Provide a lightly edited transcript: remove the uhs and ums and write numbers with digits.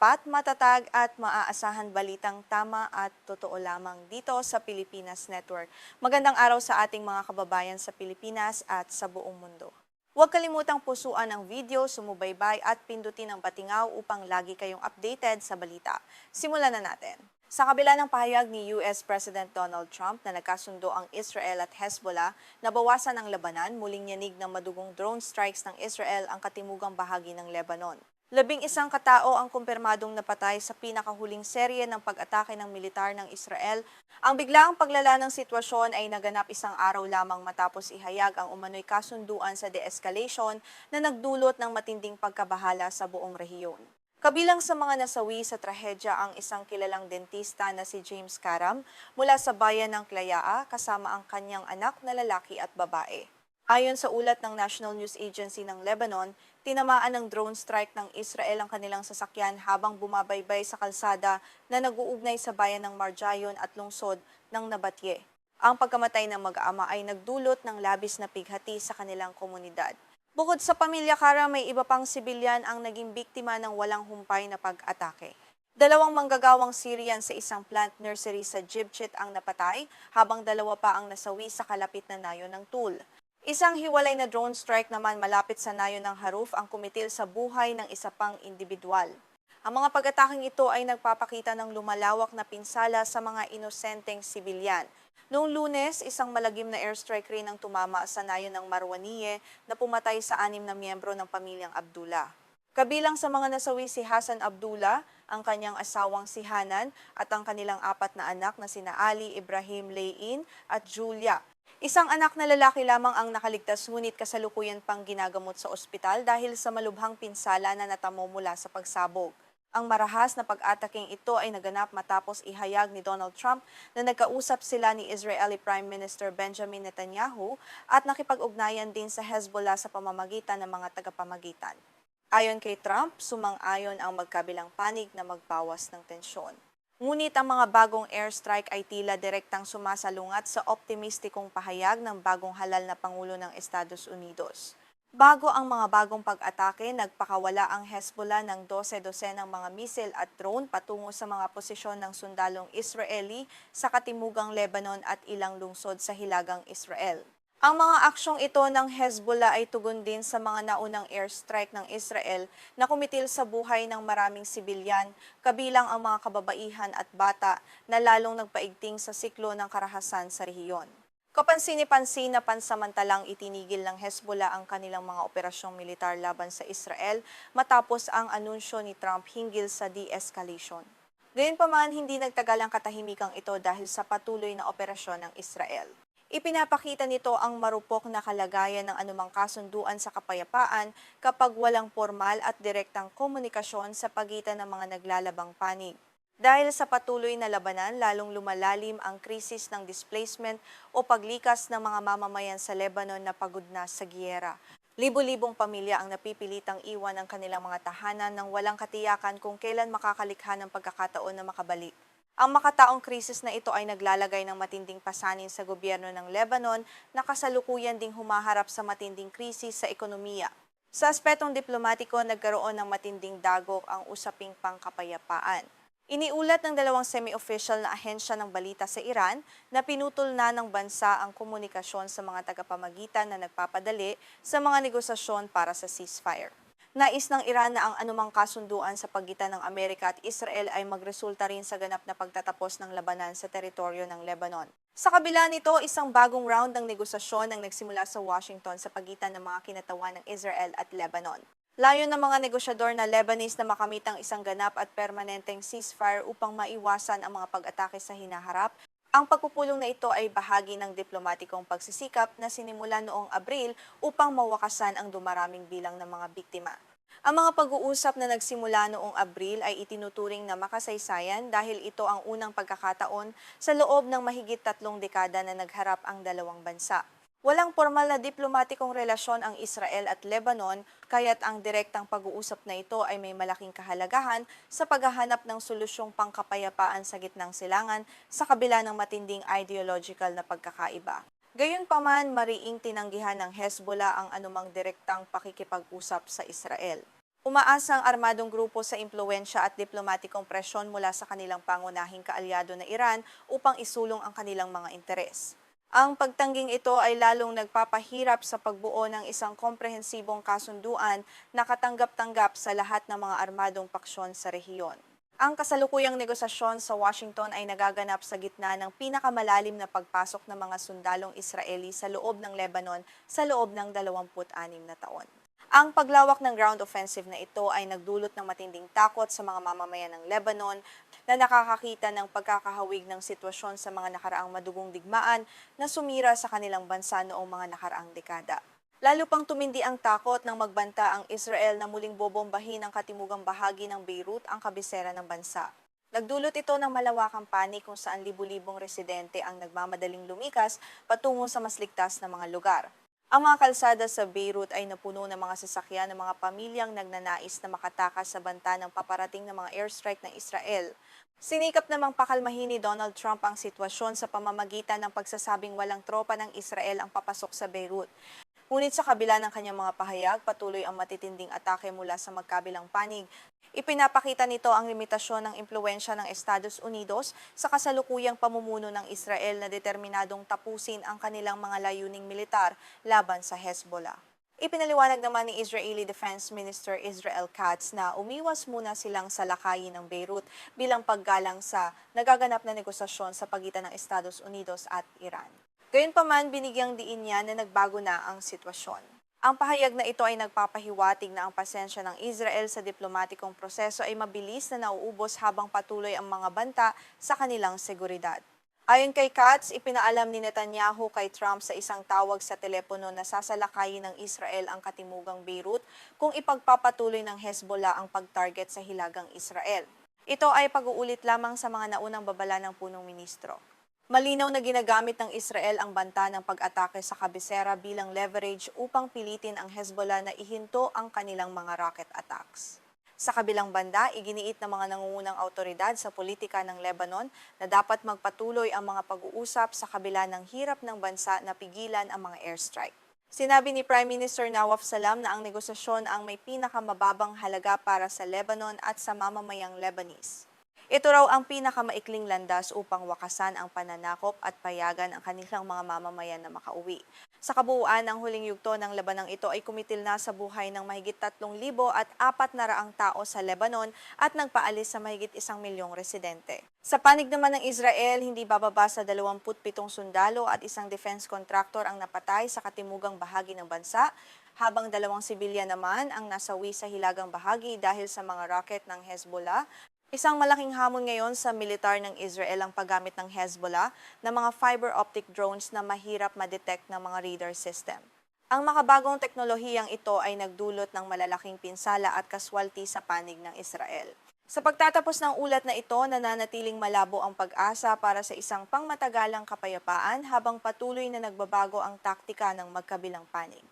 tapat, matatag at maaasahan balitang tama at totoo lamang dito sa Pilipinas Network. Magandang araw sa ating mga kababayan sa Pilipinas at sa buong mundo. Huwag kalimutang pusuan ang video, sumubaybay at pindutin ang patingaw upang lagi kayong updated sa balita. Simulan na natin. Sa kabila ng pahayag ni US President Donald Trump na nagkasundo ang Israel at Hezbollah na bawasan ang labanan, muling yanig ng madugong drone strikes ng Israel ang katimugang bahagi ng Lebanon. 11 katao ang kumpirmadong napatay sa pinakahuling serye ng pag-atake ng militar ng Israel. Ang biglaang paglala ng sitwasyon ay naganap isang araw lamang matapos ihayag ang umano'y kasunduan sa de-escalation na nagdulot ng matinding pagkabahala sa buong rehiyon. Kabilang sa mga nasawi sa trahedya ang isang kilalang dentista na si James Karam mula sa bayan ng Klayaa kasama ang kanyang anak na lalaki at babae. Ayon sa ulat ng National News Agency ng Lebanon, tinamaan ng drone strike ng Israel ang kanilang sasakyan habang bumabaybay sa kalsada na nag-uugnay sa bayan ng Marjayon at lungsod ng Nabatye. Ang pagkamatay ng mag-ama ay nagdulot ng labis na pighati sa kanilang komunidad. Bukod sa pamilya Kara, may iba pang sibilyan ang naging biktima ng walang humpay na pag-atake. 2 manggagawang Syrian sa isang plant nursery sa Jibchit ang napatay, habang 2 pa ang nasawi sa kalapit na nayon ng Tul. Isang hiwalay na drone strike naman malapit sa nayon ng Haruf ang kumitil sa buhay ng isa pang individual. Ang mga pag-ataking ito ay nagpapakita ng lumalawak na pinsala sa mga inosenteng sibilyan. Noong Lunes, isang malagim na airstrike rin ang tumama sa nayon ng Marwaniye na pumatay sa 6 na miyembro ng pamilyang Abdullah. Kabilang sa mga nasawi si Hassan Abdullah, ang kanyang asawang si Hanan at ang kanilang 4 na anak na sina Ali, Ibrahim, Lein at Julia. Isang anak na lalaki lamang ang nakaligtas ngunit kasalukuyan pang ginagamot sa ospital dahil sa malubhang pinsala na natamo mula sa pagsabog. Ang marahas na pag-ataking ito ay naganap matapos ihayag ni Donald Trump na nagkausap sila ni Israeli Prime Minister Benjamin Netanyahu at nakipag-ugnayan din sa Hezbollah sa pamamagitan ng mga tagapamagitan. Ayon kay Trump, sumang-ayon ang magkabilang panig na magbawas ng tensyon. Ngunit ang mga bagong airstrike ay tila direktang sumasalungat sa optimistikong pahayag ng bagong halal na Pangulo ng Estados Unidos. Bago ang mga bagong pag-atake, nagpakawala ang Hezbollah ng 12 ng mga misil at drone patungo sa mga posisyon ng sundalong Israeli sa katimugang Lebanon at ilang lungsod sa hilagang Israel. Ang mga aksyong ito ng Hezbollah ay tugon din sa mga naunang airstrike ng Israel na kumitil sa buhay ng maraming sibilyan, kabilang ang mga kababaihan at bata na lalong nagpaigting sa siklo ng karahasan sa rehiyon. Kapansin-pansin na pansamantalang itinigil ng Hezbollah ang kanilang mga operasyong militar laban sa Israel matapos ang anunsyo ni Trump hinggil sa de-escalation. Gayunpaman, hindi nagtagal ang katahimikang ito dahil sa patuloy na operasyon ng Israel. Ipinapakita nito ang marupok na kalagayan ng anumang kasunduan sa kapayapaan kapag walang formal at direktang komunikasyon sa pagitan ng mga naglalabang panig. Dahil sa patuloy na labanan, lalong lumalalim ang krisis ng displacement o paglikas ng mga mamamayan sa Lebanon na pagod na sa giyera. Libo-libong pamilya ang napipilitang iwan ang kanilang mga tahanan nang walang katiyakan kung kailan makakalikha ng pagkakataon na makabalik. Ang makataong krisis na ito ay naglalagay ng matinding pasanin sa gobyerno ng Lebanon na kasalukuyan ding humaharap sa matinding krisis sa ekonomiya. Sa aspetong diplomatiko, nagkaroon ng matinding dagok ang usaping pangkapayapaan. Iniulat ng 2 semi-official na ahensya ng balita sa Iran na pinutol na ng bansa ang komunikasyon sa mga tagapamagitan na nagpapadali sa mga negosasyon para sa ceasefire. Nais ng Iran na ang anumang kasunduan sa pagitan ng Amerika at Israel ay magresulta rin sa ganap na pagtatapos ng labanan sa teritoryo ng Lebanon. Sa kabila nito, isang bagong round ng negosasyon ang nagsimula sa Washington sa pagitan ng mga kinatawan ng Israel at Lebanon. Layon ng mga negosyador na Lebanese na makamit ang isang ganap at permanenteng ceasefire upang maiwasan ang mga pag-atake sa hinaharap. Ang pagpupulong na ito ay bahagi ng diplomatikong pagsisikap na sinimula noong Abril upang mawakasan ang dumaraming bilang ng mga biktima. Ang mga pag-uusap na nagsimula noong Abril ay itinuturing na makasaysayan dahil ito ang unang pagkakataon sa loob ng mahigit 3 dekada na nagharap ang dalawang bansa. Walang formal na diplomatikong relasyon ang Israel at Lebanon, kaya't ang direktang pag-uusap na ito ay may malaking kahalagahan sa paghahanap ng solusyong pangkapayapaan sa gitnang silangan sa kabila ng matinding ideological na pagkakaiba. Gayunpaman, mariing tinanggihan ng Hezbollah ang anumang direktang pakikipag-usap sa Israel. Umaasa ang armadong grupo sa impluwensya at diplomatikong presyon mula sa kanilang pangunahing kaalyado na Iran upang isulong ang kanilang mga interes. Ang pagtangging ito ay lalong nagpapahirap sa pagbuo ng isang komprehensibong kasunduan na katanggap-tanggap sa lahat ng mga armadong paksyon sa rehiyon. Ang kasalukuyang negosasyon sa Washington ay nagaganap sa gitna ng pinakamalalim na pagpasok ng mga sundalong Israeli sa loob ng Lebanon sa loob ng 26 na taon. Ang paglawak ng ground offensive na ito ay nagdulot ng matinding takot sa mga mamamayan ng Lebanon na nakakakita ng pagkakahawig ng sitwasyon sa mga nakaraang madugong digmaan na sumira sa kanilang bansa noong mga nakaraang dekada. Lalo pang tumindi ang takot ng magbanta ang Israel na muling bobombahin ang katimugang bahagi ng Beirut, ang kabisera ng bansa. Nagdulot ito ng malawakang panik kung saan libu-libong residente ang nagmamadaling lumikas patungo sa mas ligtas na mga lugar. Ang mga kalsada sa Beirut ay napuno ng mga sasakyan ng mga pamilyang nagnanais na makatakas sa banta ng paparating ng mga airstrike ng Israel. Sinikap namang pakalmahin ni Donald Trump ang sitwasyon sa pamamagitan ng pagsasabing walang tropa ng Israel ang papasok sa Beirut. Ngunit sa kabila ng kanyang mga pahayag, patuloy ang matitinding atake mula sa magkabilang panig. Ipinapakita nito ang limitasyon ng impluwensya ng Estados Unidos sa kasalukuyang pamumuno ng Israel na determinadong tapusin ang kanilang mga layuning militar laban sa Hezbollah. Ipinaliwanag naman ni Israeli Defense Minister Israel Katz na umiwas muna silang salakayin ng Beirut bilang paggalang sa nagaganap na negosasyon sa pagitan ng Estados Unidos at Iran. Gayunpaman, binigyang diin niya na nagbago na ang sitwasyon. Ang pahayag na ito ay nagpapahiwatig na ang pasensya ng Israel sa diplomatikong proseso ay mabilis na nauubos habang patuloy ang mga banta sa kanilang seguridad. Ayon kay Katz, ipinaalam ni Netanyahu kay Trump sa isang tawag sa telepono na sasalakayin ng Israel ang katimugang Beirut kung ipagpapatuloy ng Hezbollah ang pag-target sa hilagang Israel. Ito ay pag-uulit lamang sa mga naunang babala ng punong ministro. Malinaw na ginagamit ng Israel ang banta ng pag-atake sa kabisera bilang leverage upang pilitin ang Hezbollah na ihinto ang kanilang mga rocket attacks. Sa kabilang banda, iginiit ng mga nangungunang awtoridad sa politika ng Lebanon na dapat magpatuloy ang mga pag-uusap sa kabila ng hirap ng bansa na pigilan ang mga airstrike. Sinabi ni Prime Minister Nawaf Salam na ang negosasyon ang may pinakamababang halaga para sa Lebanon at sa mamamayang Lebanese. Ito raw ang pinakamaikling landas upang wakasan ang pananakop at payagan ang kanilang mga mamamayan na makauwi. Sa kabuuan, ang huling yugto ng labanang ito ay kumitil na sa buhay ng mahigit 3,400 tao sa Lebanon at nagpaalis sa mahigit 1 milyong residente. Sa panig naman ng Israel, hindi bababa sa 27 sundalo at isang defense contractor ang napatay sa katimugang bahagi ng bansa, habang 2 sibilyan naman ang nasawi sa hilagang bahagi dahil sa mga rocket ng Hezbollah. Isang malaking hamon ngayon sa militar ng Israel ang paggamit ng Hezbollah ng mga fiber optic drones na mahirap ma-detect ng mga radar system. Ang makabagong teknolohiyang ito ay nagdulot ng malalaking pinsala at kaswalti sa panig ng Israel. Sa pagtatapos ng ulat na ito, nananatiling malabo ang pag-asa para sa isang pangmatagalang kapayapaan habang patuloy na nagbabago ang taktika ng magkabilang panig.